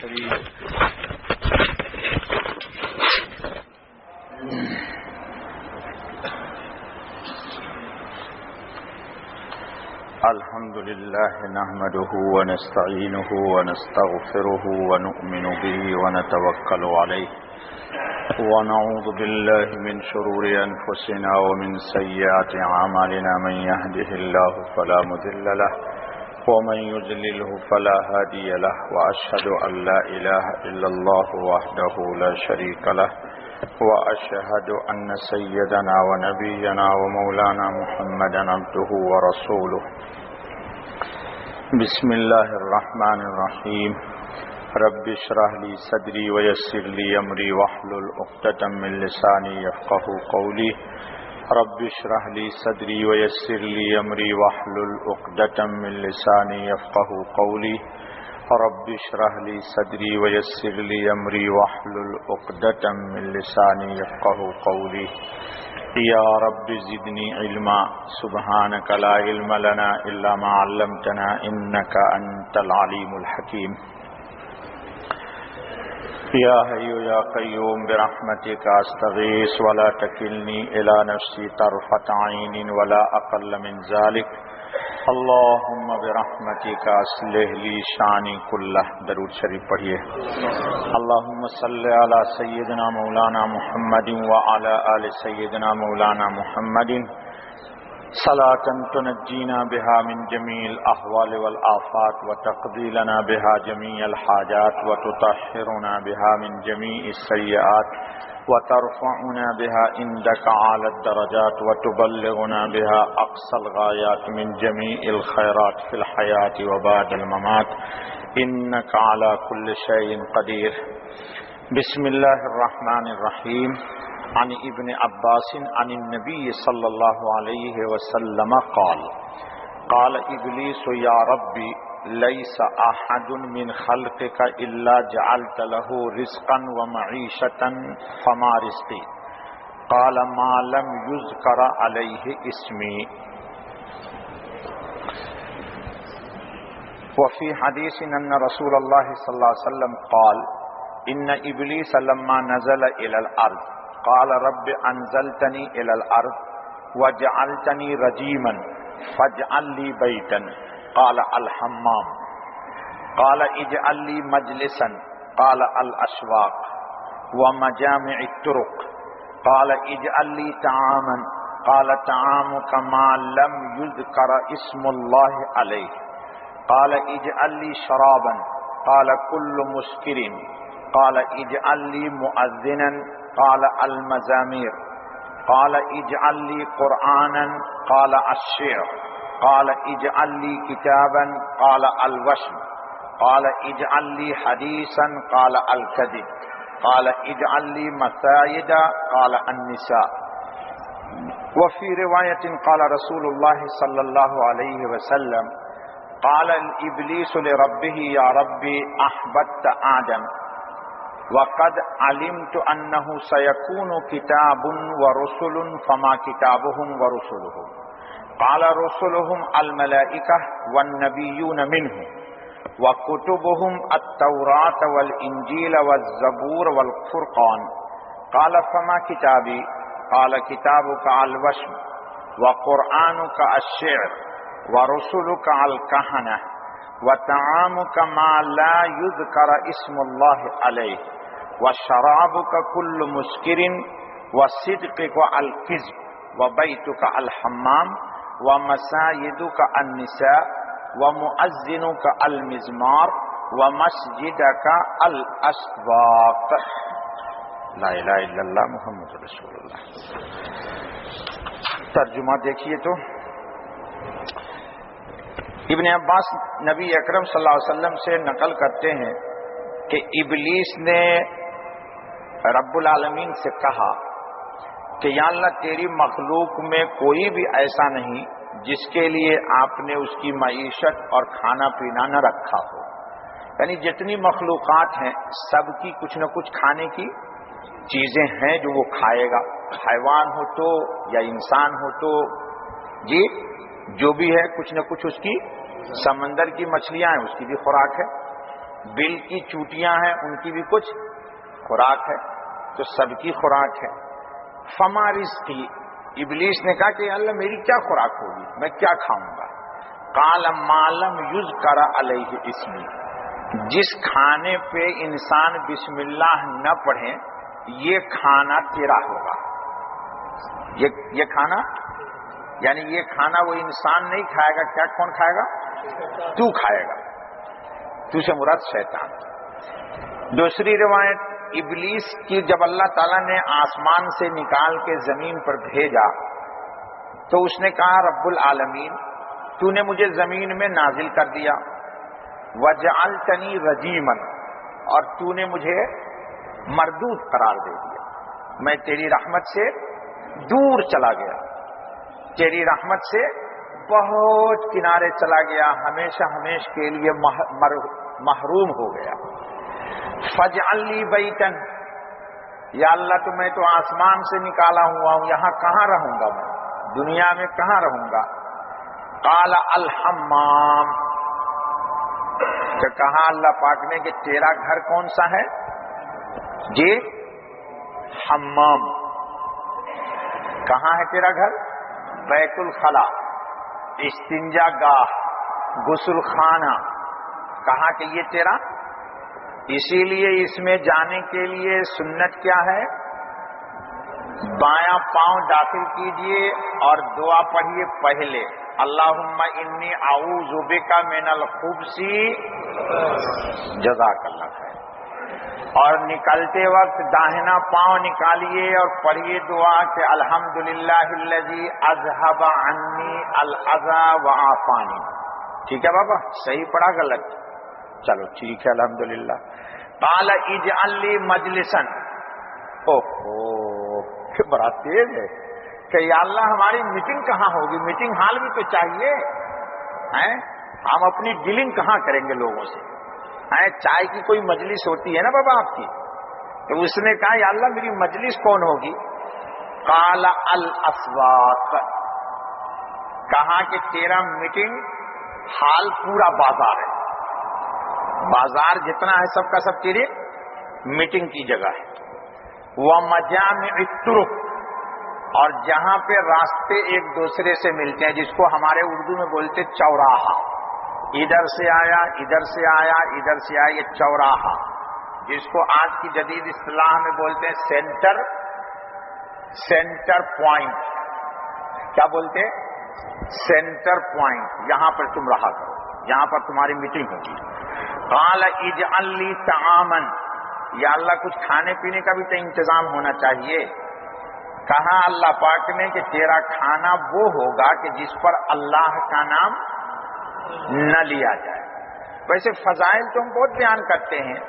الكريم الحمد لله نحمده ونستعينه ونستغفره ونؤمن به ونتوكل عليه ونعوذ بالله من شرور أنفسنا ومن سيئات أعمالنا من يهده الله فلا مضل له ومن يضلله فلا هادي له وأشهد أن لا إله إلا الله وحده لا شريك له وأشهد أن سيدنا ونبينا ومولانا محمدا عبده ورسوله بسم الله الرحمن الرحيم رب اشرح لي صدري ويسر لي أمري واحلل عقدة من لساني يفقهوا قولي رب اشرح لي صدري ويسر لي أمري واحلل عقدة من لساني يفقهوا قولي رب اشرح لي صدري ويسر لي أمري واحلل عقدة من لساني يفقهوا قولي يا رب زدني علما سبحانك لا علم لنا إلا ما علمتنا إنك أنت العليم الحكيم يا حي يا قيوم برحمتك أستغيث ولا تكلني إلى نفسي طرفة عين ولا أقل من ذلك اللهم برحمتك اصلح لي شاني كله درود شریف پڑھیے اللهم صل على سيدنا مولانا محمد وعلى آل سيدنا مولانا محمد صلاة تنجينا بها من جميع الأحوال والآفات وتقضي لنا بها جميع الحاجات وتطهرنا بها من جميع السيئات وترفعنا بها عندك أعلى الدرجات وتبلغنا بها أقصى الغايات من جميع الخيرات في الحياة وبعد الممات إنك على كل شيء قدير بسم الله الرحمن الرحيم عن ابن عباس عن النبي صلى الله عليه وسلم قال إبليس يا ربي ليس أحد من خلقك إلا جعلت له رزقا ومعيشة فما رزقي قال ما لم يذكر عليه اسمي وفي حديث أن رسول الله صلى الله عليه وسلم قال إن إبليس لما نزل إلى الأرض قال رب أنزلتني إلى الأرض وجعلتني رجيما فاجعل لي بيتا قال الحمام قال اجعل لي مجلسا قال الأسواق ومجامع الطرق قال اجعل لي طعاما قال طعامك ما لم يذكر اسم الله عليه قال اجعل لي شرابا قال كل مسكر قال اجعل لي مؤذنا قال المزامير قال اجعل لي قرآنا قال الشعر قال اجعل لي كتابا قال الوشم قال اجعل لي حديثا قال الكذب قال اجعل لي مساجد قال النساء وفي رواية قال رسول الله صلى الله عليه وسلم قال الإبليس لربه يا ربي أحببت آدم وقد علمت أنه سيكون كتاب ورسل فما كتابهم ورسلهم قال رسلهم الملائكة والنبيون منهم وكتبهم التوراة والإنجيل والزبور والفرقان قال فما كتابي قال كتابك الوشم وقرآنك الشعر ورسلك الكهنة وطعامك ما لا يذكر اسم الله عليه وشرابك كل مسكر وصدقك الكذب وبيتك الحمام ومساجدك النساء ومؤذنك المزمار ومسجدك الأسواق لا الہ الا اللہ محمد رسول اللہ. ترجمہ دیکھیے تو ابن عباس نبی اکرم صلی اللہ علیہ وسلم سے نقل کرتے ہیں کہ ابلیس نے رب العالمین سے کہا کہ یا اللہ تیری مخلوق میں کوئی بھی ایسا نہیں جس کے لیے آپ نے اس کی معیشت اور کھانا پینا نہ رکھا ہو. یعنی جتنی مخلوقات ہیں سب کی کچھ نہ کچھ کھانے کی چیزیں ہیں جو وہ کھائے گا، حیوان ہو تو یا انسان ہو تو جی جو بھی ہے کچھ نہ کچھ اس کی، سمندر کی مچھلیاں ہیں اس کی بھی خوراک ہے، بل کی چوٹیاں ہیں ان کی بھی کچھ خوراک ہے، تو سب کی خوراک ہے۔ فما رزقی، ابلیس نے کہا کہ اللہ میری کیا خوراک ہوگی، میں کیا کھاؤں گا؟ قال ما لم یذکر علیہ اسمی، جس کھانے پہ انسان بسم اللہ نہ پڑھے یہ کھانا تیرا ہوگا۔ یہ کھانا یعنی یہ کھانا وہ انسان نہیں کھائے گا، کیا کون کھائے گا؟ تو کھائے گا، تو سے مراد شیطان۔ دوسری روایت ابلیس کی جب اللہ تعالیٰ نے آسمان سے نکال کے زمین پر بھیجا تو اس نے کہا رب العالمین تو نے مجھے زمین میں نازل کر دیا، وجعلتنی رجیما، اور تو نے مجھے مردود قرار دے دیا، میں تیری رحمت سے دور چلا گیا، تیری رحمت سے بہت کنارے چلا گیا، ہمیشہ ہمیشہ کے لیے محروم ہو گیا۔ فاجعل لی بیتا، یا اللہ تو میں تو آسمان سے نکالا ہوا ہوں، یہاں کہاں رہوں گا، میں دنیا میں کہاں رہوں گا؟ قال الحمام، تو کہا اللہ پاک نے کہ تیرا گھر کون سا ہے؟ جی حمام۔ کہاں ہے تیرا گھر؟ بیت الخلا، استنجا گاہ، غسل خانہ، کہا کہ یہ تیرا؟ اسی لیے اس میں جانے کے لیے سنت کیا ہے؟ بایاں پاؤں داخل کیجئے اور دعا پڑھیے پہلے، اللہم انی اعوذ بک من الخبث، جزاک اللہ خیر، اور نکلتے وقت داہنا پاؤں نکالیے اور پڑھیے دعا کہ الحمدللہ الذی اذھب عنی الاذی وعافانی۔ ٹھیک ہے بابا؟ صحیح پڑھا غلط؟ چلو ٹھیک ہے الحمدللہ۔ قال اجعل لی مجلسا، بڑا تیز ہے کہ یا اللہ ہماری میٹنگ کہاں ہوگی؟ میٹنگ ہال بھی تو چاہیے، ہم اپنی ڈیلنگ کہاں کریں گے لوگوں سے؟ چائے کی کوئی مجلس ہوتی ہے نا بابا آپ کی، تو اس نے کہا یا اللہ میری مجلس کون ہوگی؟ قال الاسواق، کہا کہ تیرا میٹنگ ہال پورا بازار ہے، بازار جتنا ہے سب کا سب تیری میٹنگ کی جگہ ہے۔ ومجامع الطرق، اور جہاں پہ راستے ایک دوسرے سے ملتے ہیں، جس کو ہمارے اردو میں بولتے چوراہا، ادھر سے آیا ادھر سے آیا ادھر سے آیا، یہ چوراہا، جس کو آج کی جدید اصطلاح میں بولتے ہیں سینٹر پوائنٹ۔ کیا بولتے ہیں؟ سینٹر پوائنٹ، یہاں پر تم رہا کرو، یہاں پر تمہاری میٹنگ ہوگی۔ قال اجعل لی طعاما، یا اللہ کچھ کھانے پینے کا بھی تو انتظام ہونا چاہیے۔ کہا اللہ پاک نے کہ تیرا کھانا وہ ہوگا کہ جس پر اللہ کا نام نہ لیا جائے۔ ویسے فضائل تو ہم بہت بیان کرتے ہیں،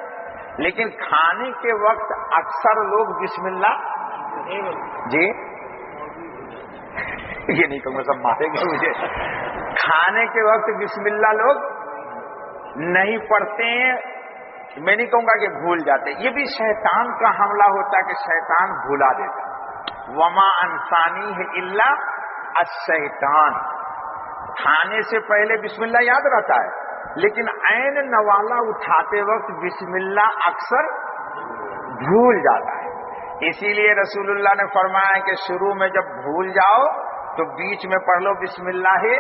لیکن کھانے کے وقت اکثر لوگ بسم اللہ، جی یہ نہیں کہوں گا سب مارے گے مجھے، کھانے کے وقت بسم اللہ لوگ نہیں پڑھتے ہیں، میں نہیں کہوں گا کہ بھول جاتے، یہ بھی شیطان کا حملہ ہوتا ہے کہ شیطان بھلا دیتا۔ وما انسانیہ الا الشیطان، کھانے سے پہلے بسم اللہ یاد رہتا ہے، لیکن عین نوالا اٹھاتے وقت بسم اللہ اکثر بھول جاتا ہے۔ اسی لیے رسول اللہ نے فرمایا کہ شروع میں جب بھول جاؤ تو بیچ میں پڑھ لو بسم اللہ ہے۔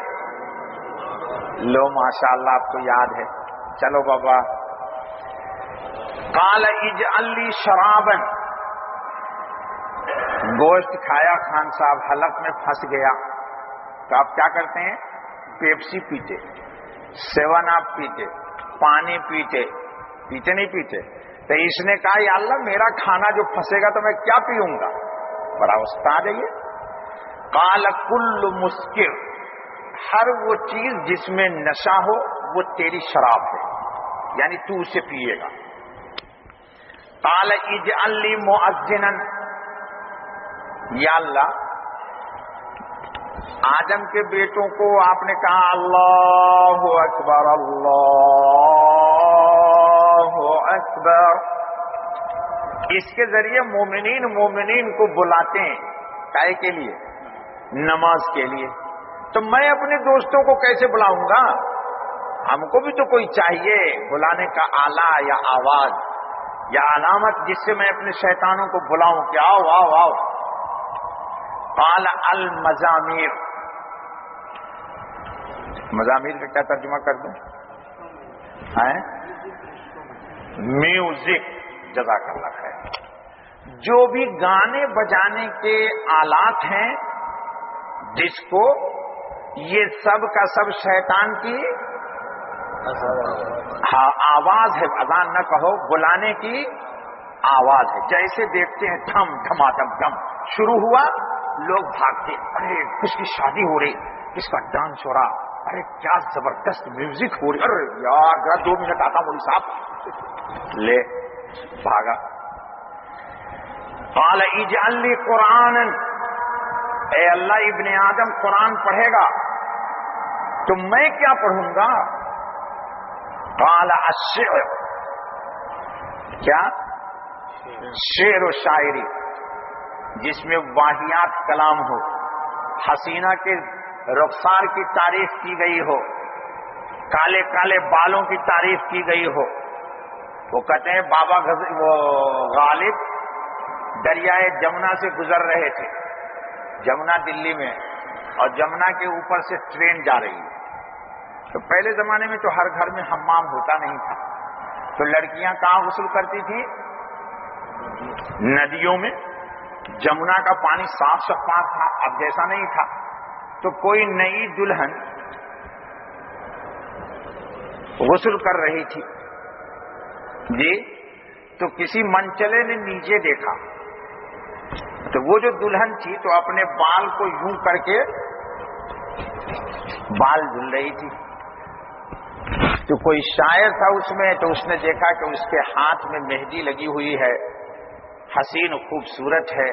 لو ماشاءاللہ آپ کو یاد ہے، چلو بابا۔ قال اجعل لی شرابا، گوشت کھایا خان صاحب، حلق میں پھنس گیا، تو آپ کیا کرتے ہیں؟ پیپسی پیتے، 7 اپ پیتے، پانی پیتے نہیں پیتے؟ تو اس نے کہا یا اللہ میرا کھانا جو پھنسے گا تو میں کیا پیوں گا؟ بڑا استاد ہے یہ۔ قال کل مسکر، ہر وہ چیز جس میں نشہ ہو وہ تیری شراب ہے، یعنی تو اسے پیے گا۔ قال اجعل لی مؤذنا، یا اللہ آدم کے بیٹوں کو آپ نے کہا اللہ اکبر اللہ اکبر، اس کے ذریعے مومنین کو بلاتے ہیں، کائے کے لیے؟ نماز کے لیے۔ تو میں اپنے دوستوں کو کیسے بلاؤں گا؟ ہم کو بھی تو کوئی چاہیے بلانے کا آلہ یا آواز یا علامت جس سے میں اپنے شیطانوں کو بلاؤں کہ آؤ آؤ آؤ. قال المزامیر. مزامیر کا کیا ترجمہ کر دوں؟ میوزک. جزاک اللہ خیر. جو بھی گانے بجانے کے آلات ہیں ڈسکو، یہ سب کا سب شیطان کی آواز ہے. اذان نہ کہو، بلانے کی آواز ہے. جیسے دیکھتے ہیں دھم دھمادم دم شروع ہوا، لوگ بھاگتے، ارے کس کی شادی ہو رہی، کس کا ڈانس ہو رہا، ارے کیا زبردست میوزک ہو رہی، ارے یار ذرا 2 منٹ آتا مولوی صاحب، لے بھاگا. قال اجعل لی قرآنا، اے اللہ ابن آدم قرآن پڑھے گا تو میں کیا پڑھوں گا؟ قال الشعر. کیا؟ شعر و شاعری جس میں واہیات کلام ہو، حسینہ کے رخسار کی تعریف کی گئی ہو، کالے کالے بالوں کی تعریف کی گئی ہو. وہ کہتے ہیں بابا وہ غالب دریائے جمنا سے گزر رہے تھے، جمنا دلی میں، اور جمنا کے اوپر سے ٹرین جا رہی ہے. تو پہلے زمانے میں تو ہر گھر میں حمام ہوتا نہیں تھا، تو لڑکیاں کہاں غسل کرتی تھی؟ ندیوں میں. جمنا کا پانی صاف شفاف تھا، اب جیسا نہیں تھا. تو کوئی نئی دلہن غسل کر رہی تھی جی، تو کسی منچلے نے نیچے دیکھا، تو وہ جو دلہن تھی تو اپنے بال کو یوں کر کے بال دھل رہی تھی. تو کوئی شاعر تھا اس میں، تو اس نے دیکھا کہ اس کے ہاتھ میں مہندی لگی ہوئی ہے، حسین خوبصورت ہے.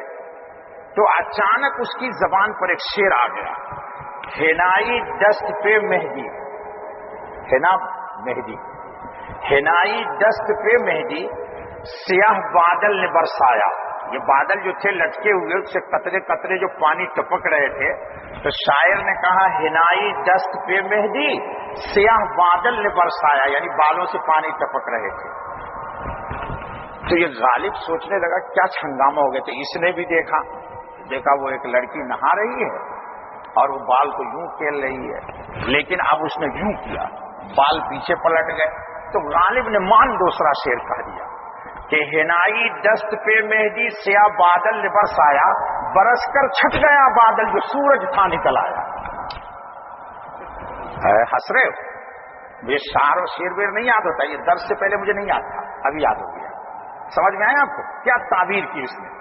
تو اچانک اس کی زبان پر ایک شعر آ گیا، حنائی دست پہ مہندی، حنا مہندی، حنائی دست پہ مہندی، سیاہ بادل نے برسایا. یہ بادل جو تھے لٹکے ہوئے، اس سے قطرے قطرے جو پانی ٹپک رہے تھے، تو شاعر نے کہا حنائی دست پہ مہندی، سیاہ بادل نے برسایا، یعنی بالوں سے پانی ٹپک رہے تھے. تو یہ غالب سوچنے لگا کیا ہنگامہ ہو گیا. تو اس نے بھی دیکھا وہ ایک لڑکی نہا رہی ہے اور وہ بال کو یوں کھیل رہی ہے، لیکن اب اس نے یوں کیا، بال پیچھے پلٹ گئے. تو غالب نے دوسرا شعر کہہ دیا کہ حنائی دست پہ مہندی، سیاہ بادل نے برسایا، برس کر چھٹ گیا بادل جو سورج تھا نکل آیا. ہنس رہے ہو؟ یہ شعر و شعر ویر نہیں یاد ہوتا، یہ درس سے پہلے مجھے نہیں یاد تھا، ابھی یاد ہو گیا. سمجھ میں آیا آپ کو کیا تعبیر کی اس نے؟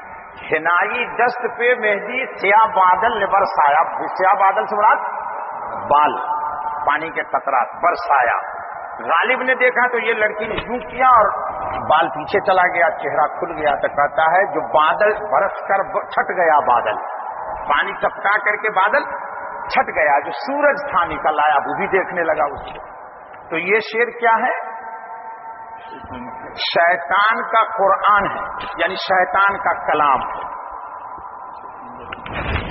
حنائی دست پہ مہندی، سیاہ بادل نے برسایا. سیاہ بادل سے مراد بال، پانی کے قطرات، برسایا. غالب نے دیکھا تو یہ لڑکی نے یوں کیا اور بال پیچھے چلا گیا، چہرہ کھل گیا. تو کہتا ہے جو بادل برس کر چھٹ گیا، بادل پانی ٹپکا کر کے بادل چھٹ گیا، جو سورج تھا نکل آیا، وہ بھی دیکھنے لگا اس کو. تو یہ شعر کیا ہے؟ شیطان کا قرآن ہے، یعنی شیطان کا کلام ہے،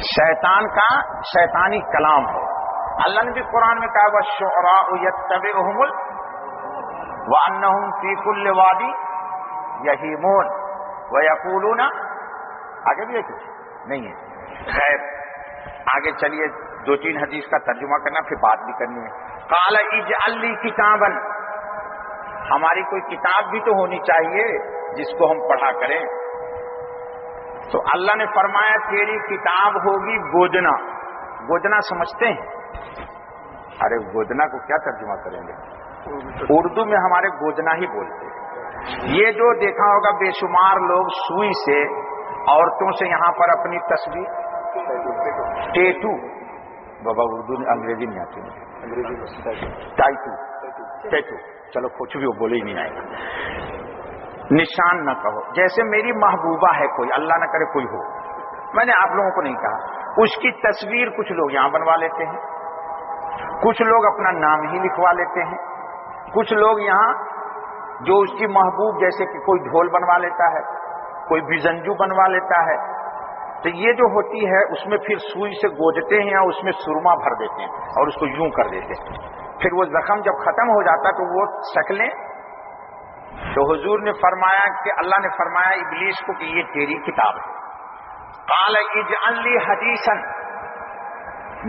شیطان کا شیطانی کلام ہے. اللہ نے بھی قرآن میں کہا وَالشُّعَرَاءُ يَتَّبِعُهُمُ وَأَنَّهُمْ فِي كُلِّ وَادٍ يَهِيمُونَ وَيَقُولُونَ. آگے بھی ہے کچھ نہیں ہے؟ خیر آگے چلیے 2-3 حدیث کا ترجمہ کرنا، پھر بات بھی کرنی ہے. قَالَ اجْعَل لِّي كِتَابًا، ہماری کوئی کتاب بھی تو ہونی چاہیے جس کو ہم پڑھا کریں. تو اللہ نے فرمایا تیری کتاب ہوگی گودنا. گودنا سمجھتے ہیں؟ ارے گودنا کو کیا ترجمہ کریں گے؟ اردو میں ہمارے گودنا ہی بولتے ہیں. یہ جو دیکھا ہوگا بے شمار لوگ سوئی سے عورتوں سے یہاں پر اپنی تصویر، ٹیٹو، بابا اردو میں انگریزی نہیں آتی مجھے، ٹیٹو، چلو کچھ بھی وہ بولے ہی نہیں آئے گا. نشان نہ کہو، جیسے میری محبوبہ ہے کوئی، اللہ نہ کرے کوئی ہو، میں نے آپ لوگوں کو نہیں کہا، اس کی تصویر کچھ لوگ یہاں بنوا لیتے ہیں، کچھ لوگ اپنا نام ہی لکھوا لیتے ہیں، کچھ لوگ یہاں جو اس کی محبوب، جیسے کہ کوئی ڈھول بنوا لیتا ہے، کوئی بزنجو بنوا لیتا ہے، تو یہ جو ہوتی ہے اس میں پھر سوئی سے گوجتے ہیں اور اس میں سرما بھر دیتے ہیں اور اس کو یوں کر دیتے ہیں. پھر وہ زخم جب ختم ہو جاتا تو وہ شکلیں. تو حضور نے فرمایا کہ اللہ نے فرمایا ابلیس کو کہ یہ تیری کتاب ہے. قال اجعل لی حدیثا،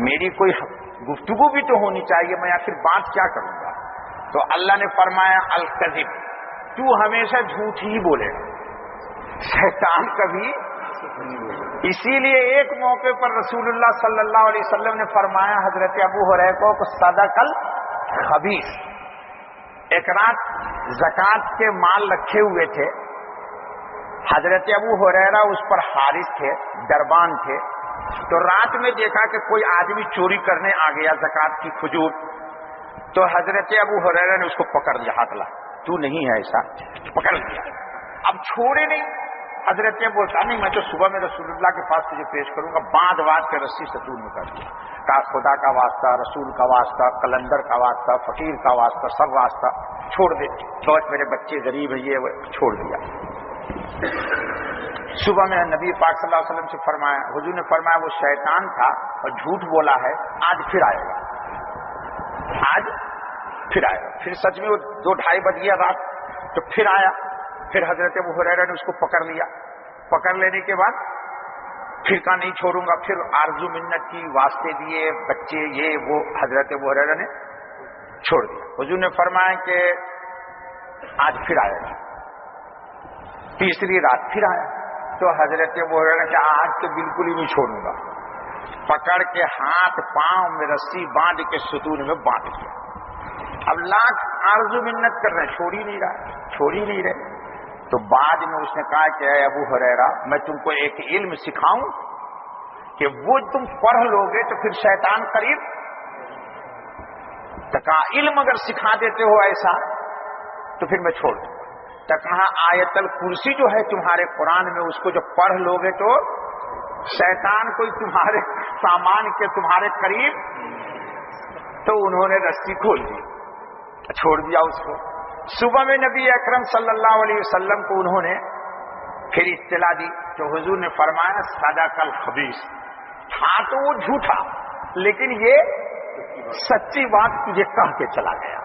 میری کوئی گفتگو بھی تو ہونی چاہیے، میں آخر بات کیا کروں گا. تو اللہ نے فرمایا الکذب، تو ہمیشہ جھوٹ ہی بولے گا، شیطان کبھی. اسی لیے ایک موقع پر رسول اللہ صلی اللہ علیہ وسلم نے فرمایا حضرت ابو ہریرہ کو صدق الخبیث. ایک رات زکوٰۃ کے مال رکھے ہوئے تھے، حضرت ابو ہریرہ اس پر حارس تھے، دربان تھے. تو رات میں دیکھا کہ کوئی آدمی چوری کرنے آ گیا زکوٰۃ کی کھجور. تو حضرت ابو ہریرہ نے اس کو پکڑ لیا، ہاتھ لا، تو نہیں ہے ایسا، پکڑ لیا. اب چھوڑے نہیں. حضرت نے بولتا نہیں میں تو صبح میں رسول اللہ کے پاس تجھے پیش کروں گا. باندھ کے رسی ستون میں کر دیا. کہا خدا کا واسطہ، رسول کا واسطہ، قلندر کا واسطہ، فقیر کا واسطہ، سب واسطہ چھوڑ دے. بہت میرے بچے غریب ہیں، یہ چھوڑ دیا. صبح میں نبی پاک صلی اللہ علیہ وسلم سے فرمایا، حضور نے فرمایا وہ شیطان تھا اور جھوٹ بولا ہے، آج پھر آئے گا، آج پھر آئے گا. پھر سچ میں وہ 2-2:30 بج گیا رات، تو پھر آیا. پھر حضرت ابو ہریرہ نے اس کو پکڑ لیا. پکڑ لینے کے بعد پھر کہا نہیں چھوڑوں گا. پھر آرزو منت کی، واسطے دیے، بچے یہ وہ، حضرت ابو ہریرہ نے چھوڑ دیا. حضور نے فرمایا کہ آج پھر آئے گا. تیسری رات پھر آیا. تو حضرت ابو ہریرہ کہ آج تو بالکل ہی نہیں چھوڑوں گا. پکڑ کے ہاتھ پاؤں میں رسی باندھ کے ستون میں باندھ دیا. اب لاکھ آرزو منت کر رہے ہیں، چھوڑ ہی نہیں رہا، چھوڑ ہی نہیں رہے. تو بعد میں اس نے کہا کہ اے ابو ہریرہ میں تم کو ایک علم سکھاؤں کہ وہ تم پڑھ لوگے تو پھر شیطان قریب. تو کہا علم اگر سکھا دیتے ہو ایسا تو پھر میں چھوڑ دوں. تو کہا آیت الکرسی جو ہے تمہارے قرآن میں، اس کو جو پڑھ لوگے تو شیطان کوئی تمہارے سامان کے تمہارے قریب. تو انہوں نے رسی کھول دی، چھوڑ دیا اس کو. صبح میں نبی اکرم صلی اللہ علیہ وسلم کو انہوں نے پھر اطلاع دی. تو حضور نے فرمایا صدق الخبیث، تھا تو وہ جھوٹا لیکن یہ سچی بات تجھے کہہ کے چلا گیا.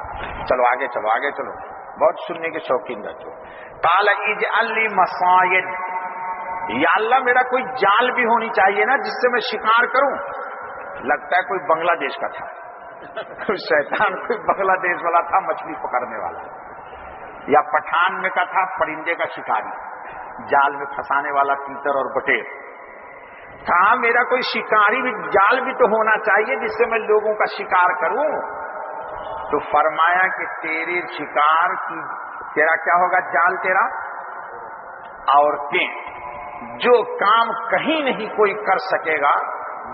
چلو آگے چلو، آگے چلو، بہت سننے کے شوقین رہتے. قال اجعل لی مصائد، یا اللہ میرا کوئی جال بھی ہونی چاہیے نا جس سے میں شکار کروں. لگتا ہے کوئی بنگلہ دیش کا تھا، شیطان کوئی بنگلہ دیش والا تھا، مچھلی پکڑنے والا، یا پٹھان میں کا تھا، پرندے کا شکاری، جال میں پھنسانے والا تیتر اور بٹیر. کہا میرا کوئی شکاری بھی، جال بھی تو ہونا چاہیے جس سے میں لوگوں کا شکار کروں. تو فرمایا کہ تیرے شکار کی تیرا کیا ہوگا جال تیرا؟ عورتیں. جو کام کہیں نہیں کوئی کر سکے گا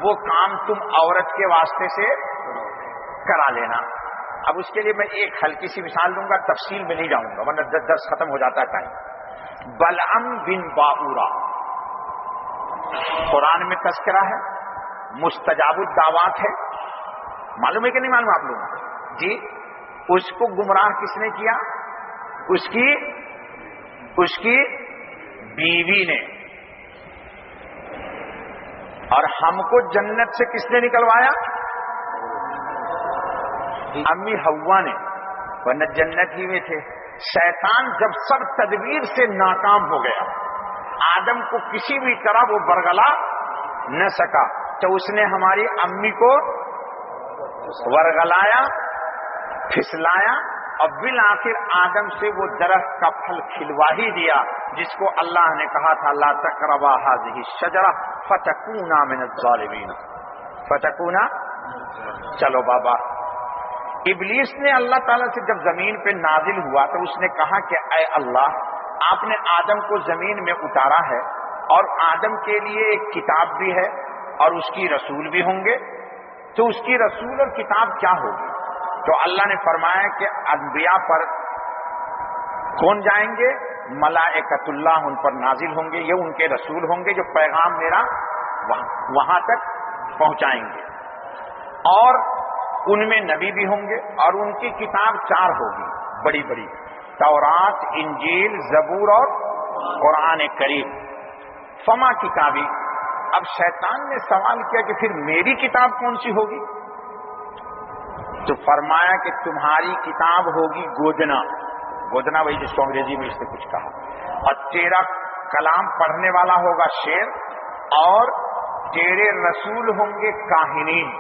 وہ کام تم عورت کے واسطے سے کرا لینا. اب اس کے لیے میں ایک ہلکی سی مثال دوں گا، تفصیل میں نہیں جاؤں گا ورنہ درس ختم ہو جاتا ہے ٹائم. بلعم بن باورا، قرآن میں تذکرہ ہے، مستجاب الدعوات ہے. معلوم ہے کہ نہیں معلوم آپ لوگوں کو؟ جی. اس کو گمراہ کس نے کیا؟ اس کی بیوی نے. اور ہم کو جنت سے کس نے نکلوایا؟ امی حوا نے، ورنہ جنت ہی میں تھے. شیطان جب سب تدبیر سے ناکام ہو گیا، آدم کو کسی بھی طرح وہ برگلا نہ سکا، تو اس نے ہماری امی کو ورگلایا، پھسلایا، اور بالآخر آدم سے وہ درخت کا پھل کھلوا ہی دیا جس کو اللہ نے کہا تھا لا تقربا هذه الشجرہ فتکونا من الظالمین. فتکونا. چلو بابا. ابلیس نے اللہ تعالیٰ سے جب زمین پہ نازل ہوا تو اس نے کہا کہ اے اللہ، آپ نے آدم کو زمین میں اتارا ہے اور آدم کے لیے ایک کتاب بھی ہے اور اس کی رسول بھی ہوں گے، تو اس کی رسول اور کتاب کیا ہوگی؟ تو اللہ نے فرمایا کہ انبیاء پر کون جائیں گے؟ ملائکۃ اللہ ان پر نازل ہوں گے، یہ ان کے رسول ہوں گے جو پیغام میرا وہاں تک پہنچائیں گے، اور ان میں نبی بھی ہوں گے، اور ان کی کتاب 4 ہوگی بڑی بڑی، تورات، انجیل، زبور اور قرآن کریم. فما کتابی، اب شیطان نے سوال کیا کہ پھر میری کتاب کون سی ہوگی؟ تو فرمایا کہ تمہاری کتاب ہوگی گودنا، گودنا وہی جس کو انگریزی میں اس نے کچھ کہا، اور تیرا کلام پڑھنے والا ہوگا شیر، اور تیرے رسول ہوں گے کاہنین،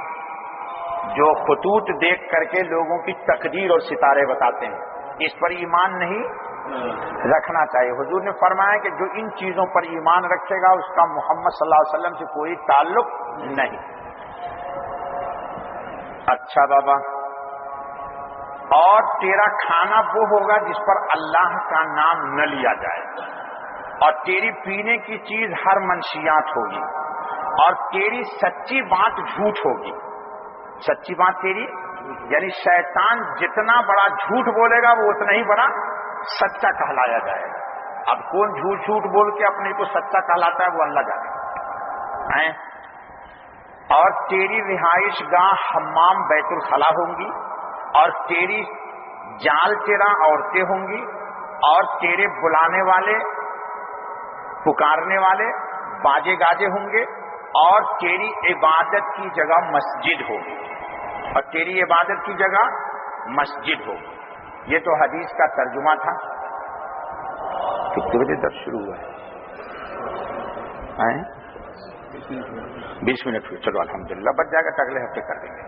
جو خطوط دیکھ کر کے لوگوں کی تقدیر اور ستارے بتاتے ہیں۔ اس پر ایمان نہیں رکھنا چاہیے۔ حضور نے فرمایا کہ جو ان چیزوں پر ایمان رکھے گا اس کا محمد صلی اللہ علیہ وسلم سے کوئی تعلق نہیں۔ اچھا بابا، اور تیرا کھانا وہ ہوگا جس پر اللہ کا نام نہ لیا جائے، اور تیری پینے کی چیز ہر منشیات ہوگی، اور تیری سچی بات جھوٹ ہوگی۔ سچی بات تیری یعنی شیطان جتنا بڑا جھوٹ بولے گا وہ اتنا ہی بڑا سچا کہلایا جائے گا۔ اب کون جھوٹ جھوٹ بول کے اپنے کو سچا کہلاتا ہے وہ اللہ جانے۔ اور تیری رہائش گاہ حمام بیت الخلا ہوں گی، اور تیری جال تیرا عورتیں ہوں گی، اور تیرے بلانے والے پکارنے والے باجے گاجے ہوں گے، اور تیری عبادت کی جگہ مسجد ہوگی، اور تیری عبادت کی جگہ مسجد ہوگی۔ یہ تو حدیث کا ترجمہ تھا۔ کتنے بجے درس شروع ہوا ہے؟ 20 منٹ ہوئے، چلو الحمدللہ بچ جائے گا تو اگلے ہفتے کر دیں گے۔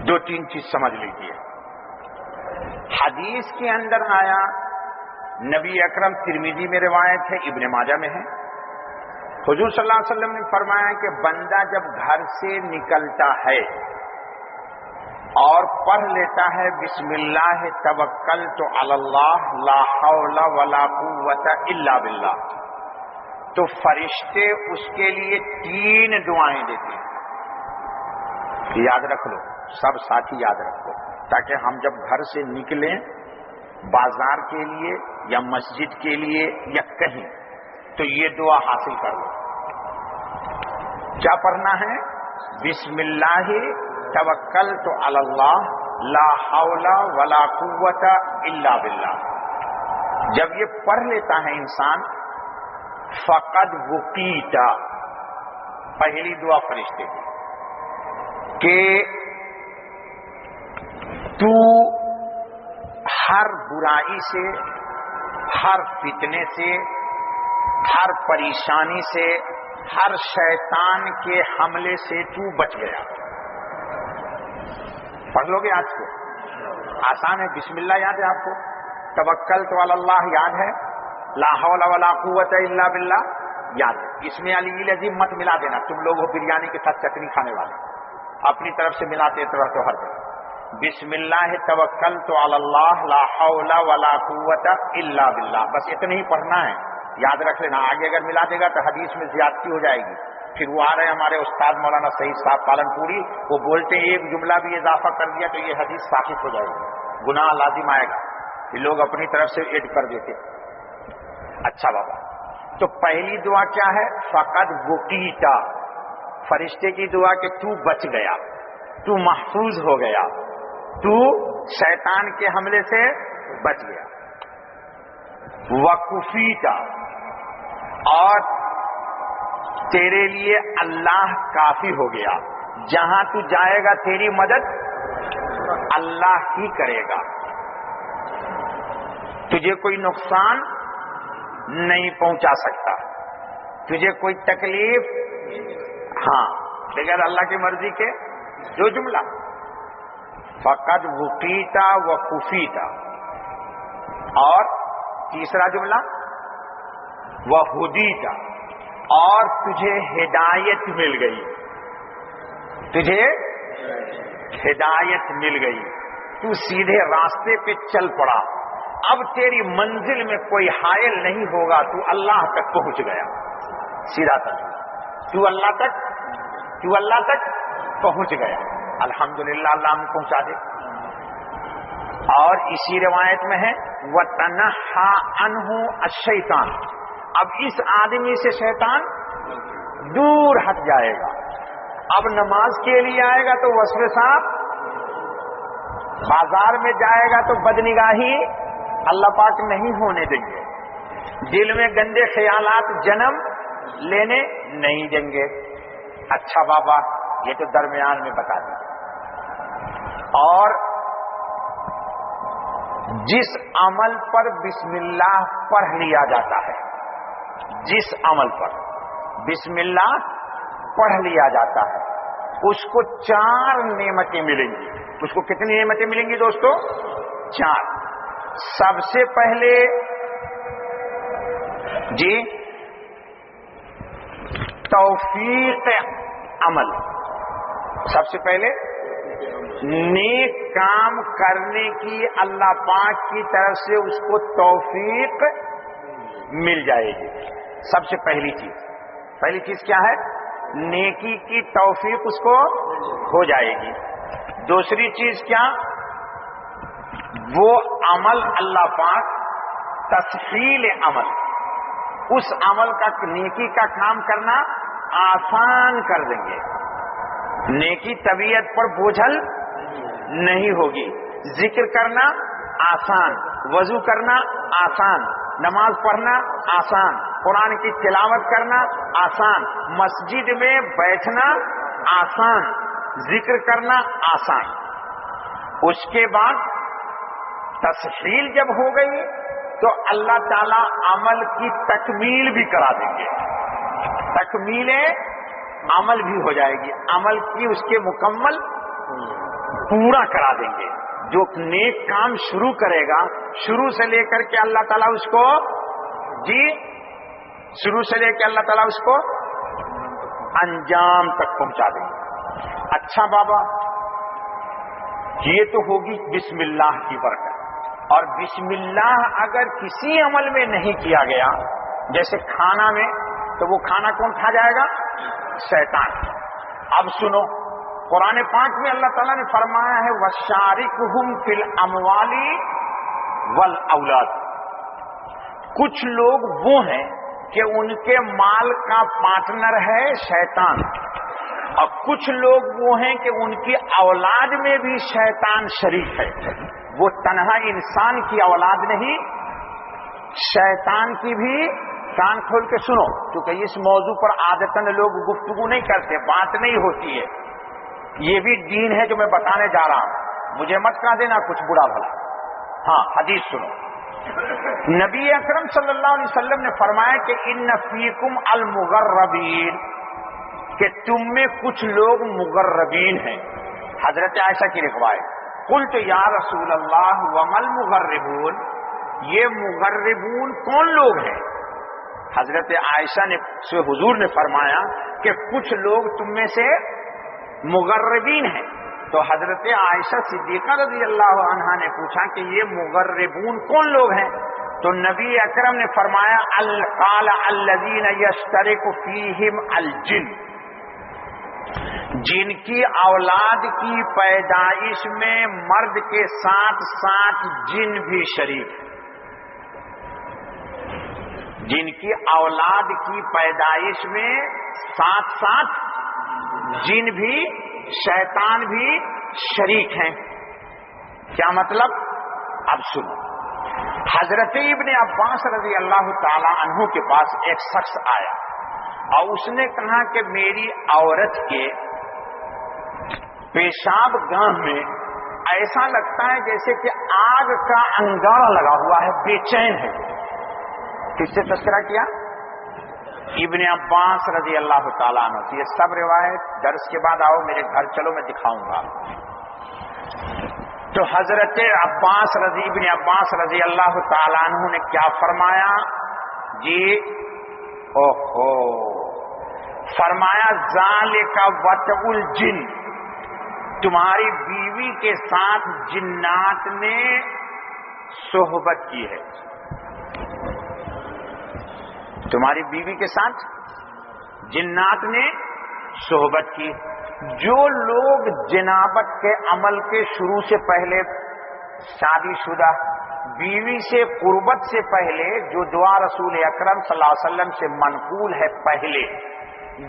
دو تین چیز سمجھ لیجیے۔ حدیث کے اندر آیا، نبی اکرم ترمذی میں روایت ہے، ابن ماجہ میں ہے، حضور صلی اللہ علیہ وسلم نے فرمایا کہ بندہ جب گھر سے نکلتا ہے اور پڑھ لیتا ہے بسم اللہ توکلت علی اللہ لا حول ولا قوت الا باللہ، تو فرشتے اس کے لیے 3 دعائیں دیتے ہیں۔ یاد رکھ لو، سب ساتھی یاد رکھو، تاکہ ہم جب گھر سے نکلیں بازار کے لیے یا مسجد کے لیے یا کہیں تو یہ دعا حاصل کر لو۔ کیا پڑھنا ہے؟ بسم اللہ توکلت علی اللہ لا حول ولا قوت الا باللہ۔ جب یہ پڑھ لیتا ہے انسان، فقد وقیت، پہلی دعا فرشتے کی کہ تو ہر برائی سے، ہر فتنے سے، ہر پریشانی سے، ہر شیطان کے حملے سے تو بچ گیا۔ پڑھ لو گے آج کو؟ آسان ہے۔ بسم اللہ یاد ہے آپ کو؟ توکلت علی اللہ یاد ہے؟ لا حول ولا قوت الا باللہ یاد ہے؟ اس میں علی العظیم مت ملا دینا، تم لوگ ہو بریانی کے ساتھ چٹنی کھانے والے، اپنی طرف سے ملاتے رہتے ہو ہر جگہ۔ بسم اللہ توکلت علی اللہ لا حول ولا قوت الا باللہ، بس اتنا ہی پڑھنا ہے، یاد رکھ لینا۔ آگے اگر ملا دے گا تو حدیث میں زیادتی ہو جائے گی۔ پھر وہ آ رہے ہیں ہمارے استاد مولانا سعید صاحب پالن پوری، وہ بولتے ہیں ایک جملہ بھی اضافہ کر دیا تو یہ حدیث ثابت ہو جائے گی، گناہ لازم آئے گا۔ یہ لوگ اپنی طرف سے ایڈ کر دیتے۔ اچھا بابا، تو پہلی دعا کیا ہے؟ فقد وقیتا، فرشتے کی دعا کہ تو بچ گیا، تو محفوظ ہو گیا، تو شیطان کے حملے سے بچ گیا۔ وکفیتا، اور تیرے لیے اللہ کافی ہو گیا، جہاں تو جائے گا تیری مدد اللہ ہی کرے گا، تجھے کوئی نقصان نہیں پہنچا سکتا، تجھے کوئی تکلیف، ہاں بغیر اللہ کی مرضی کے۔ جو جملہ فقد وقیتا وکفیتا، اور تیسرا جملہ وہدیتا، اور تجھے ہدایت مل گئی، تجھے ہدایت مل گئی، تو سیدھے راستے پہ چل پڑا، اب تیری منزل میں کوئی حائل نہیں ہوگا، تو اللہ تک پہنچ گیا، سیدھا تک تو اللہ تک پہنچ گیا۔ الحمدللہ اللہ ہمیں پہنچا دے۔ اور اسی روایت میں ہے وَتَنَحَّى عَنْهُ الشَّيْطَانُ، اب اس آدمی سے شیطان دور ہٹ جائے گا۔ اب نماز کے لیے آئے گا تو وسوسہ، بازار میں جائے گا تو بدنگاہی اللہ پاک نہیں ہونے دیں گے، دل میں گندے خیالات جنم لینے نہیں دیں گے. اچھا بابا یہ تو درمیان میں بتا دیں. اور جس عمل پر بسم اللہ پڑھ لیا جاتا ہے، جس عمل پر بسم اللہ پڑھ لیا جاتا ہے، اس کو 4 نعمتیں ملیں گی. اس کو کتنی نعمتیں ملیں گی دوستو؟ 4. سب سے پہلے جی توفیق عمل. سب سے پہلے نیک کام کرنے کی اللہ پاک کی طرف سے اس کو توفیق مل جائے گی. سب سے پہلی چیز کیا ہے؟ نیکی کی توفیق اس کو ہو جائے گی. دوسری چیز کیا؟ وہ عمل اللہ پاک تسہیل عمل، اس عمل کا نیکی کا کام کرنا آسان کر دیں گے. نیکی طبیعت پر بوجھل نہیں ہوگی. ذکر کرنا آسان، وضو کرنا آسان، نماز پڑھنا آسان، قرآن کی تلاوت کرنا آسان، مسجد میں بیٹھنا آسان، ذکر کرنا آسان. اس کے بعد تسہیل جب ہو گئی تو اللہ تعالی عمل کی تکمیل بھی کرا دیں گے. تکمیل عمل بھی ہو جائے گی، عمل کی اس کے مکمل پورا کرا دیں گے. جو نیک کام شروع کرے گا، شروع سے لے کر کے اللہ تعالیٰ اس کو شروع سے لے کے اللہ تعالیٰ اس کو انجام تک پہنچا دیں گے. اچھا بابا یہ تو ہوگی بسم اللہ کی برکت. اور بسم اللہ اگر کسی عمل میں نہیں کیا گیا، جیسے کھانا میں، تو وہ کھانا کون کھا جائے گا؟ شیطان. اب سنو، قرآن پاک میں اللہ تعالیٰ نے فرمایا ہے وَشَارِكْهُمْ فِي الْأَمْوَالِ وَالْأَوْلَادِ. کچھ لوگ وہ ہیں کہ ان کے مال کا پارٹنر ہے شیطان، اور کچھ لوگ وہ ہیں کہ ان کی اولاد میں بھی شیطان شریک ہے. وہ تنہا انسان کی اولاد نہیں، شیطان کی بھی. کان کھول کے سنو، کیونکہ اس موضوع پر عادتاً لوگ گفتگو نہیں کرتے، بات نہیں ہوتی ہے. یہ بھی دین ہے جو میں بتانے جا رہا ہوں، مجھے مت کہہ دینا کچھ برا بھلا. ہاں حدیث سنو. نبی اکرم صلی اللہ علیہ وسلم نے فرمایا کہ ان فیکم المغربین، کہ تم میں کچھ لوگ مغربین ہیں. حضرت عائشہ کی روایت. قلت یا رسول اللہ وما المغربون، یہ مغربون کون لوگ ہیں؟ حضرت عائشہ سے حضور نے فرمایا کہ کچھ لوگ تم میں سے مغربین ہیں. تو حضرت عائشہ صدیقہ رضی اللہ عنہا نے پوچھا کہ یہ مغربون کون لوگ ہیں؟ تو نبی اکرم نے فرمایا قال الذین یشترک فیہم الجن، جن کی اولاد کی پیدائش میں مرد کے ساتھ ساتھ جن بھی شریک ہیں. جن کی اولاد کی پیدائش میں ساتھ ساتھ جن بھی، شیطان بھی شریک ہیں. کیا مطلب؟ اب سنو. حضرت ابن عباس رضی اللہ تعالی عنہ کے پاس ایک شخص آیا اور اس نے کہا کہ میری عورت کے پیشاب گاہ میں ایسا لگتا ہے جیسے کہ آگ کا انگارہ لگا ہوا ہے، بے چین ہے. کس سے تذکرہ کیا؟ ابن عباس رضی اللہ تعالیٰ عنہ. یہ سب روایت درس کے بعد آؤ میرے گھر چلو، میں دکھاؤں گا. تو حضرت ابن عباس رضی اللہ تعالیٰ عنہ نے کیا فرمایا جی؟ اوہو، فرمایا ذالک وطء الجن، تمہاری بیوی کے ساتھ جنات نے صحبت کی ہے. تمہاری بیوی کے ساتھ جنات نے صحبت کی. جو لوگ جنابت کے عمل کے شروع سے پہلے شادی شدہ بیوی سے قربت سے پہلے جو دعا رسول اکرم صلی اللہ علیہ وسلم سے منقول ہے پہلے،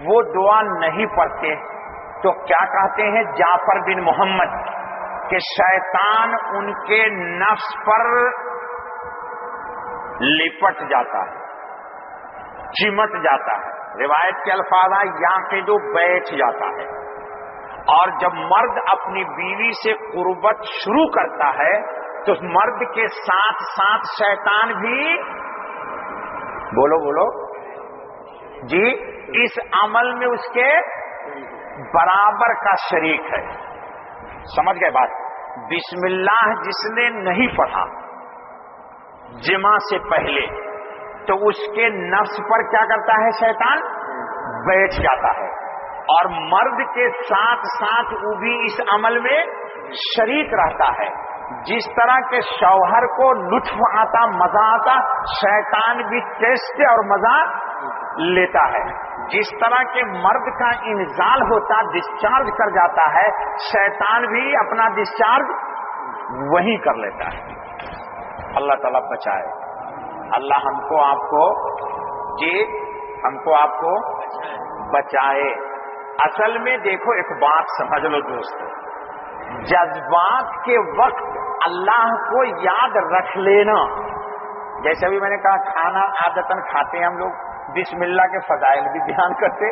وہ دعا نہیں پڑھتے تو کیا کہتے ہیں جعفر بن محمد کہ شیطان ان کے نفس پر لپٹ جاتا ہے، چمٹ جاتا ہے. روایت کے الفاظ ہیں یعقد بیٹھ جاتا ہے. اور جب مرد اپنی بیوی سے قربت شروع کرتا ہے تو مرد کے ساتھ ساتھ شیطان بھی بولو جی اس عمل میں اس کے برابر کا شریک ہے. سمجھ گئے بات؟ بسم اللہ جس نے نہیں پڑھا جمع سے پہلے تو اس کے نفس پر کیا کرتا ہے شیطان؟ بیٹھ جاتا ہے. اور مرد کے ساتھ ساتھ وہ بھی اس عمل میں شریک رہتا ہے. جس طرح کے شوہر کو لطف آتا مزہ آتا شیطان بھی ٹیسٹ اور مزہ لیتا ہے. جس طرح کے مرد کا انزال ہوتا ڈسچارج کر جاتا ہے شیطان بھی اپنا ڈسچارج وہی کر لیتا ہے. اللہ تعالیٰ بچائے. اللہ ہم کو آپ کو بچائے. اصل میں دیکھو ایک بات سمجھ لو دوستو، جذبات کے وقت اللہ کو یاد رکھ لینا. جیسے ابھی میں نے کہا کھانا عادتاً کھاتے ہیں ہم لوگ، بسم اللہ کے فضائل بھی بیان کرتے.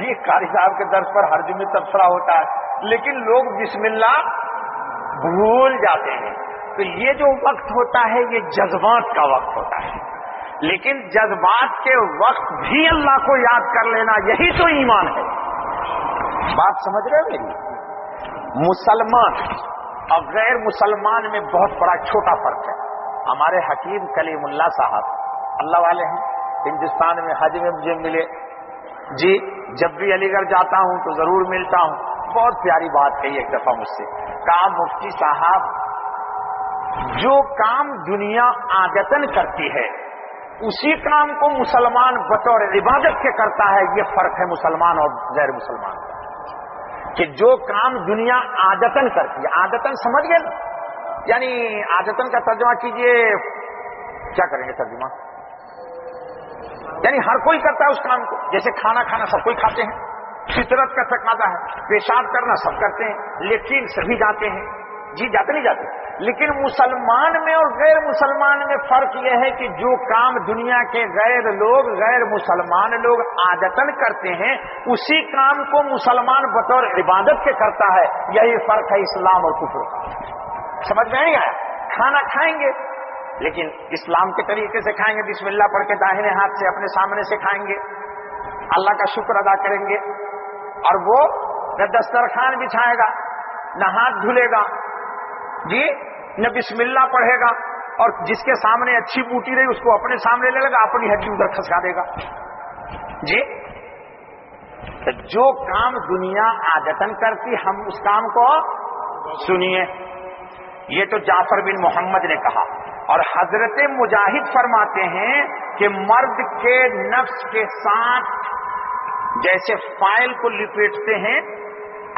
یہ قاری صاحب کے درس پر ہر جمعے تبصرہ ہوتا ہے، لیکن لوگ بسم اللہ بھول جاتے ہیں. تو یہ جو وقت ہوتا ہے یہ جذبات کا وقت ہوتا ہے. لیکن جذبات کے وقت بھی اللہ کو یاد کر لینا یہی تو ایمان ہے. بات سمجھ رہے ہو میری؟ مسلمان اور غیر مسلمان میں بہت بڑا چھوٹا فرق ہے. ہمارے حکیم کلیم اللہ صاحب اللہ والے ہیں، ہندوستان میں حج میں مجھے ملے جی. جب بھی علی گڑھ جاتا ہوں تو ضرور ملتا ہوں. بہت پیاری بات کہی ایک دفعہ مجھ سے. کہا مفتی صاحب جو کام دنیا عادتاً کرتی ہے اسی کام کو مسلمان بطور عبادت کے کرتا ہے. یہ فرق ہے مسلمان اور غیر مسلمان کا، کہ جو کام دنیا عادتاً کرتی ہے. عادتاً سمجھ گئے نا؟ یعنی عادتاً کا ترجمہ کیجئے، کیا کریں گے ترجمہ؟ یعنی ہر کوئی کرتا ہے اس کام کو. جیسے کھانا سب کوئی کھاتے ہیں، فطرت کا تقاضا ہے. پیشاب کرنا سب کرتے ہیں، لیکن سبھی جاتے ہیں. جی جاتے نہیں جاتے. لیکن مسلمان میں اور غیر مسلمان میں فرق یہ ہے کہ جو کام دنیا کے غیر مسلمان لوگ عادتاً کرتے ہیں اسی کام کو مسلمان بطور عبادت کے کرتا ہے. یہی فرق ہے اسلام اور کفر کا. سمجھ میں نہیں آیا؟ کھانا کھائیں گے لیکن اسلام کے طریقے سے کھائیں گے. بسم اللہ پڑھ کے داہنے ہاتھ سے اپنے سامنے سے کھائیں گے، اللہ کا شکر ادا کریں گے. اور وہ نہ دسترخوان بچھائے گا، نہ ہاتھ دھلے گا جی، نہ بسم اللہ پڑھے گا. اور جس کے سامنے اچھی بوٹی رہی اس کو اپنے سامنے لے لے گا، اپنی ہڈی ادھر کھسکا دے گا جی. تو جو کام دنیا عادتاً کرتی ہم اس کام کو سنیے. یہ تو جعفر بن محمد نے کہا. اور حضرت مجاہد فرماتے ہیں کہ مرد کے نفس کے ساتھ جیسے فائل کو لپیٹتے ہیں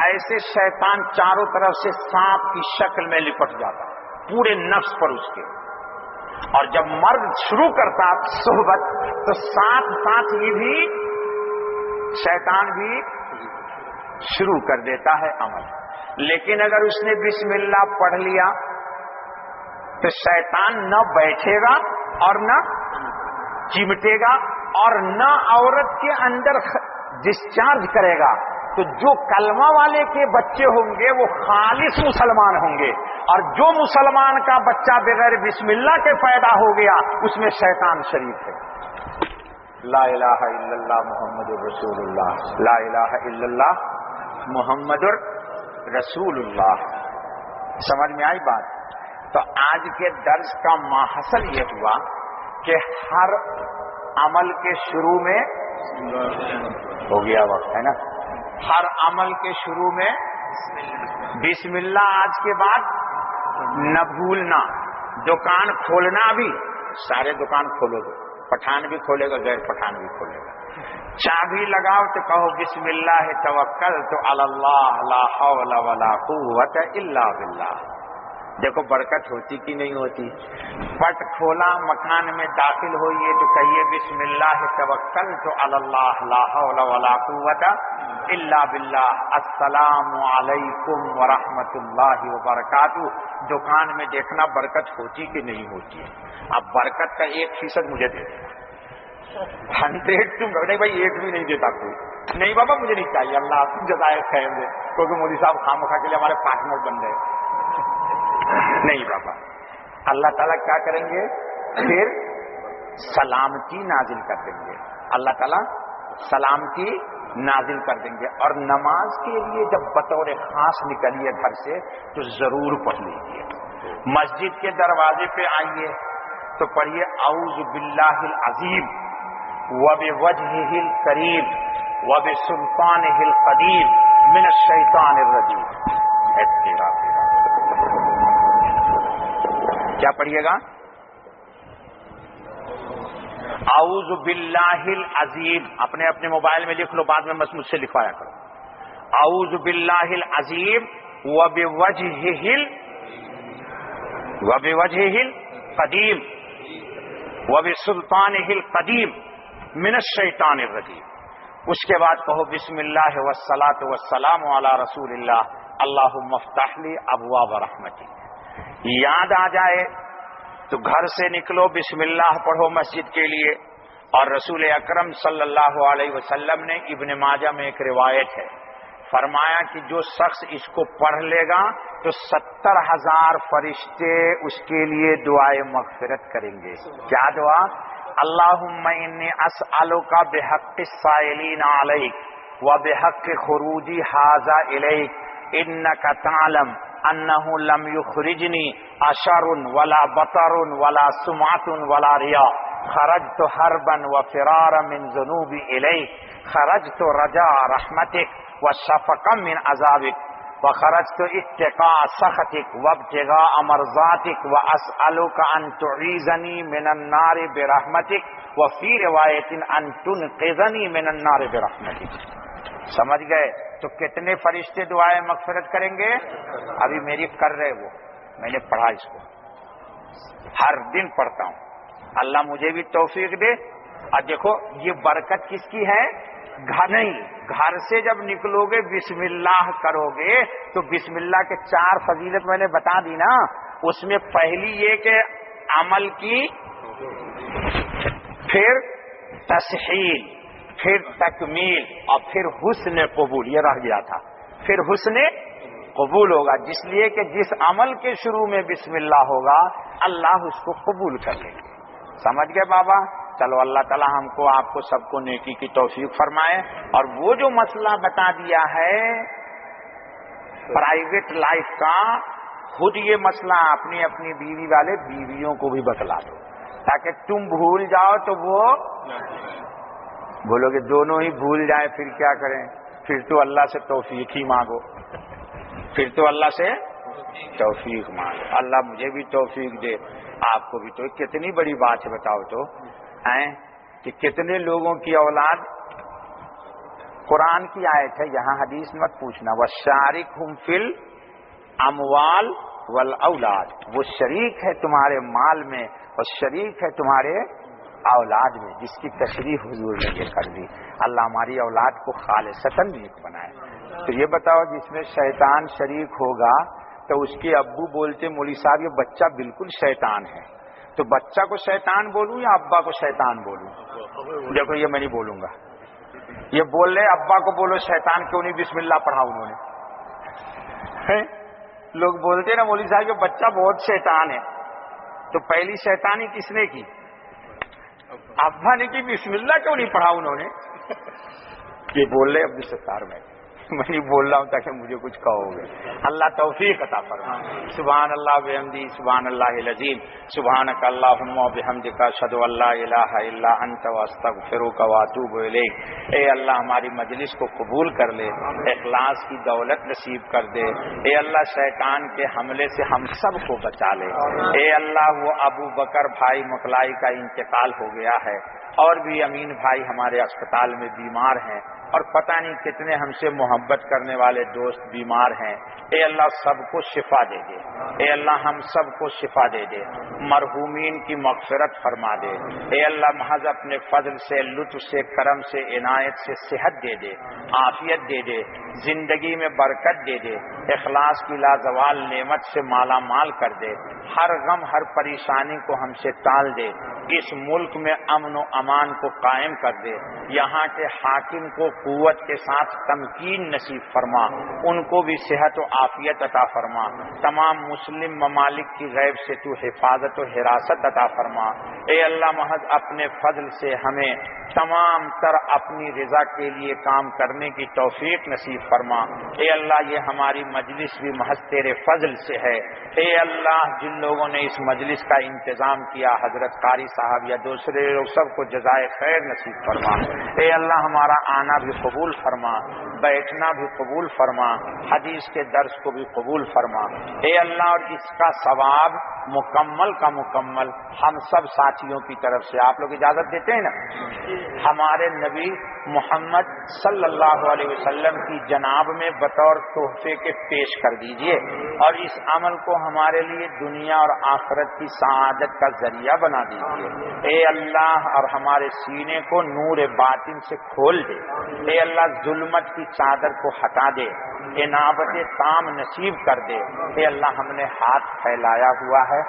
ایسے شیطان چاروں طرف سے سانپ کی شکل میں لپٹ جاتا پورے نفس پر اس کے. اور جب مرد شروع کرتا صحبت تو ساتھ ساتھ یہ بھی شیطان بھی شروع کر دیتا ہے عمل. لیکن اگر اس نے بسم اللہ پڑھ لیا تو شیطان نہ بیٹھے گا اور نہ چمٹے گا اور نہ عورت کے اندر ڈسچارج کرے گا. تو جو کلمہ والے کے بچے ہوں گے وہ خالص مسلمان ہوں گے، اور جو مسلمان کا بچہ بغیر بسم اللہ کے پیدا ہو گیا اس میں شیطان شریک ہے. لا الہ الا اللہ محمد رسول اللہ، لا الہ الا اللہ محمد رسول اللہ. سمجھ میں آئی بات؟ تو آج کے درس کا ماحصل یہ ہوا کہ ہر عمل کے شروع میں ہو گیا وقت ہے نا، ہر عمل کے شروع میں بسم اللہ. آج کے بعد نہ بھولنا. دکان کھولنا بھی سارے دکان کھولو گے، پٹھان بھی کھولے گا غیر پٹھان بھی کھولے گا. چابی لگاؤ تو کہو بسم اللہ توکلت علی اللہ لا حول ولا قوت الا باللہ. دیکھو برکت ہوتی کہ نہیں ہوتی. پٹ کھولا مکان میں داخل ہوئیے تو کہیے بسم اللہ توکلت علی اللہ لا حول ولا قوت الا باللہ. السلام علیکم ورحمۃ اللہ وبرکاتہ. دکان میں دیکھنا برکت ہوتی کہ نہیں ہوتی ہے. اب برکت کا 1% مجھے دے دینا. 100 تم نہیں بھائی 1 بھی نہیں دیتا کوئی. نہیں بابا مجھے نہیں چاہیے, اللہ آپ کی جزائے خیر دے, کیونکہ مودی صاحب خامخواہ کے لیے ہمارے پارٹنر بن گئے. نہیں بابا, اللہ تعالیٰ کیا کریں گے, پھر سلامتی نازل کر دیں گے. اللہ تعالیٰ سلامتی نازل کر دیں گے. اور نماز کے لیے جب بطور خاص نکلیے گھر سے تو ضرور پڑھ لیجیے. مسجد کے دروازے پہ آئیے تو پڑھیے اعوذ باللہ العظیم وبوجہہ الکریم وبسلطانہ القدیم من الشیطان الرجیم. کیا پڑھیے گا؟ اعوذ باللہ العظیم. اپنے موبائل میں لکھ لو, بعد میں مجھ سے لکھوایا کرو. اعوذ باللہ العظیم وبوجہہ القدیم وبسلطانہ القدیم من الشیطان الرجیم. اس کے بعد کہو بسم اللہ والصلاۃ والسلام علی رسول اللہ اللہم افتح لی ابواب رحمتی. یاد آ جائے تو گھر سے نکلو, بسم اللہ پڑھو مسجد کے لیے. اور رسول اکرم صلی اللہ علیہ وسلم نے, ابن ماجہ میں ایک روایت ہے, فرمایا کہ جو شخص اس کو پڑھ لے گا تو 70,000 فرشتے اس کے لیے دعائے مغفرت کریں گے. کیا دعا؟ اللہم انی اسألک بحق السائلین علیک وبحق خروجی ھذا الیک انک تعلم انہ لم یخرجنی اشر ولا بطر ولا سمعۃ ولا ریا خرجت حربا وفرارا من ذنوبی الیک خرجت رجاء رحمتک وشفقا من عذابک وخرجت اتقاء سخطک وابتغاء مرضاتک واسألک ان تعیذنی من النار برحمتک وفی روایت ان تنقذنی من النار برحمتک. سمجھ گئے؟ تو کتنے فرشتے دعائیں مغفرت کریں گے؟ ابھی میری کر رہے وہ, میں نے پڑھا اس کو, ہر دن پڑھتا ہوں. اللہ مجھے بھی توفیق دے. اور دیکھو یہ برکت کس کی ہے؟ گھر سے جب نکلو گے بسم اللہ کرو گے تو بسم اللہ کے 4 فضیلت میں نے بتا دی نا. اس میں پہلی یہ کہ عمل کی, پھر تسہیل, پھر تکمیل, اور پھر حسن قبول. یہ رہ گیا تھا, پھر حسن قبول ہوگا. جس لیے کہ جس عمل کے شروع میں بسم اللہ ہوگا اللہ اس کو قبول کر لیں گے. سمجھ گئے بابا؟ چلو اللہ تعالی ہم کو آپ کو سب کو نیکی کی توفیق فرمائے. اور وہ جو مسئلہ بتا دیا ہے پرائیویٹ لائف کا, خود یہ مسئلہ اپنی اپنی بیوی والے بیویوں کو بھی بتلا دو, تاکہ تم بھول جاؤ تو وہ بولو کہ دونوں ہی بھول جائیں. پھر کیا کریں؟ پھر تو اللہ سے توفیق ہی مانگو, پھر تو اللہ سے توفیق مانگو. اللہ مجھے بھی توفیق دے, آپ کو بھی. تو کتنی بڑی بات ہے بتاؤ تو, کہ کتنے لوگوں کی اولاد, قرآن کی آیت ہے, یہاں حدیث مت پوچھنا, وَشَارِكْهُمْ فِي الْأَمْوَالِ وَالْأَوْلَادِ. وہ شریک ہے تمہارے مال میں اور شریک ہے تمہارے اولاد میں, جس کی تشریح حضور نے یہ کر دی. اللہ ہماری اولاد کو خالصتاً نیک بنائے. تو یہ بتاؤ جس میں شیطان شریک ہوگا تو اس کے ابو بولتے مولوی صاحب یہ بچہ بالکل شیطان ہے, تو بچہ کو شیطان بولوں یا ابا کو شیطان بولوں؟ دیکھو یہ میں نہیں بولوں گا. یہ بول رہے ابا کو بولو شیطان, کیوں نہیں بسم اللہ پڑھا انہوں نے؟ لوگ بولتے نا مولوی صاحب یہ بچہ بہت شیطان ہے, تو پہلی شیطانی کس نے کی؟ ابا نے کی. بسم اللہ کیوں نہیں پڑھا انہوں نے؟ یہ بول رہے عبدالستار میں نہیں بول رہا ہوں تاکہ مجھے کچھ کہو گے. اللہ توفیق عطا فرمائے. سبحان اللہ بحمدی, سبحان اللہ العظیم, سبحانک اللہم وبحمدک, اشہد ان لا الہ الا انت واستغفرک واتوب الیک. اے اللہ ہماری مجلس کو قبول کر لے, اخلاص کی دولت نصیب کر دے. اے اللہ شیطان کے حملے سے ہم سب کو بچا لے. اے اللہ وہ ابو بکر بھائی مکلائی کا انتقال ہو گیا ہے, اور بھی امین بھائی ہمارے اسپتال میں بیمار ہیں, اور پتہ نہیں کتنے ہم سے محبت کرنے والے دوست بیمار ہیں، اے اللہ سب کو شفا دے دے، اے اللہ ہم سب کو شفا دے دے، مرحومین کی مغفرت فرما دے، اے اللہ محض اپنے فضل سے، لطف سے، کرم سے، عنایت سے صحت دے دے، عافیت دے دے، زندگی میں برکت دے دے، اخلاص کی لازوال نعمت سے مالا مال کر دے، ہر غم ہر پریشانی کو ہم سے ٹال دے، اس ملک میں امن و امان کو قائم کر دے، یہاں کے حاکم کو قوت کے ساتھ تمکین نصیب فرما، ان کو بھی صحت و عافیت عطا فرما، تمام مسلم ممالک کی غیب سے تو حفاظت و حراست عطا فرما، اے اللہ محض اپنے فضل سے ہمیں تمام تر اپنی رضا کے لیے کام کرنے کی توفیق نصیب فرما، اے اللہ یہ ہماری مجلس بھی محض تیرے فضل سے ہے، اے اللہ جن لوگوں نے اس مجلس کا انتظام کیا، حضرت قاری صاحب یا دوسرے لوگ، سب کو جزائے خیر نصیب فرما، اے اللہ ہمارا آنا بھی قبول فرما، بیٹھنا بھی قبول فرما، حدیث کے درس کو بھی قبول فرما، اے اللہ اور اس کا ثواب مکمل کا مکمل ہم سب ساتھیوں کی طرف سے، آپ لوگ اجازت دیتے ہیں نا، ہمارے نبی محمد صلی اللہ علیہ وسلم کی جناب میں بطور تحفے کے پیش کر دیجئے، اور اس عمل کو ہمارے لیے دنیا اور آخرت کی سعادت کا ذریعہ بنا دیجئے، اے اللہ اور ہمارے سینے کو نور باطن سے کھول دے، اے اللہ ظلمت کی چادر کو ہٹا دے، عنابت تام نصیب کر دے، اے اللہ ہم نے ہاتھ پھیلایا ہوا ہے،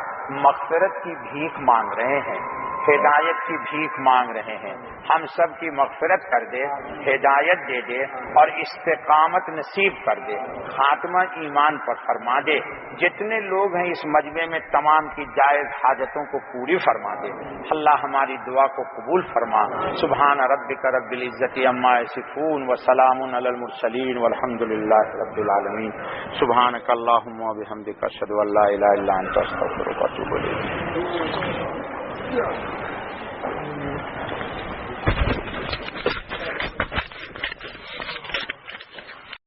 مغفرت کی بھیک مانگ رہے ہیں، ہدایت کی بھیک مانگ رہے ہیں، ہم سب کی مغفرت کر دے، ہدایت دے دے اور استقامت نصیب کر دے، خاتمہ ایمان پر فرما دے، جتنے لوگ ہیں اس مجمع میں تمام کی جائز حاجتوں کو پوری فرما دے، اللہ ہماری دعا کو قبول فرما، سبحان ربک رب العزت عما یصفون وسلام علی المرسلین والحمد للہ رب العالمین، سبحانک اللہم وبحمدک اشہد ان لا الہ الا انت استغفرک واتوب الیک۔